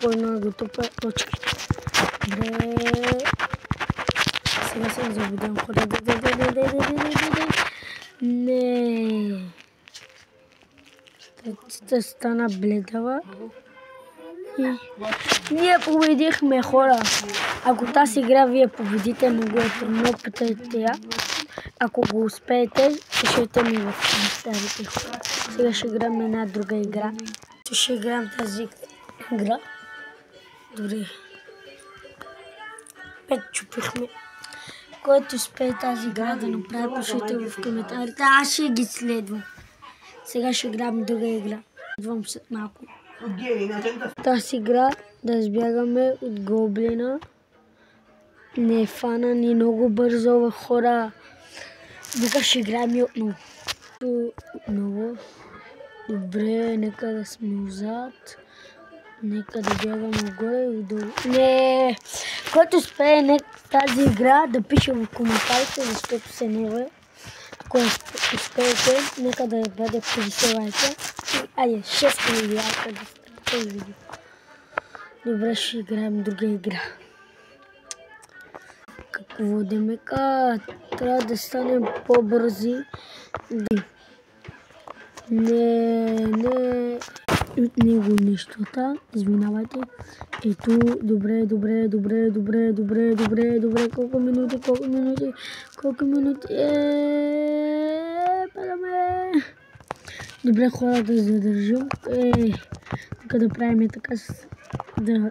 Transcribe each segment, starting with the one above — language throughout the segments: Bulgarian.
Кой на готова точки. Добре. Сега се заведем хора. Не. Статистиката стана бледава. И ние победихме, хора. Ако тази игра вие победите, много е трудно, питайте я. Ако го успеете, пишете ми в коментарите, хора. Сега ще играем една друга игра. Ще играем тази игра. Добре. 5 чупихме. Който успее тази игра да направи, пишете в коментарите. Аз ще ги следвам. Сега ще играем друга игра. Идвам след малко. Тази игра да избягаме от гоблина. Не е фана ни много бързо, хора. Вика ще играем и отново. Добре, нека да сме отзад. Нека да бягаме отгоре и отдолу. Не! Който успее тази игра да пише в коментарите, защото се нова. Ако успеете, нека да бъде 50 лайка. Айде, 6000 лайка да сте видео. Добре, ще играем друга игра. Какво да мека? Трябва да станем по-бързи. Не. От него нещата. Извинявайте. Ето, добре. Колко минути? Падаме. Добре, хора, да задържим. Нека да правим така да...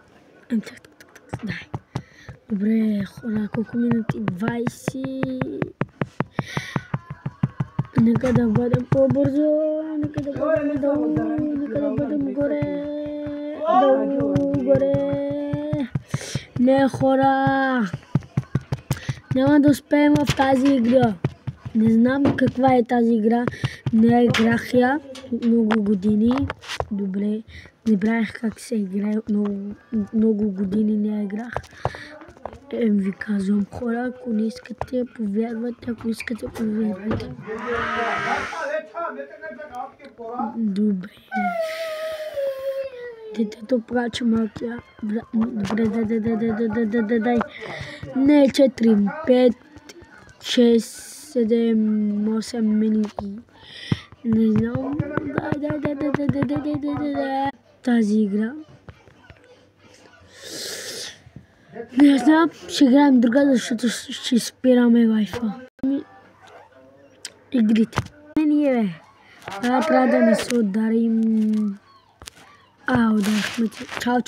Добре, хора, колко минути? 20. Нека да бъдем по-бързо. Нека да бъдем долу. Нека да бъдем горе. Горе. Не, хора. Няма да успеем в тази игра. Не знам каква е тази игра. Не играх я много години. Добре. Не знаех как се играе. Много години не играх. Ви казвам, хора, ако не искате, повярвайте, ако искате, повярвайте. Добре. Детето плаче малкия. Добре, дай. Не, 4, 5, 6, 7, 8 минути. Не знам. Дай. Тази игра. Не знам, ще играем друга, защото ще спираме Wi-Fi. Игрите. Ние, трябва да не се ударим. Ударихме. Чао.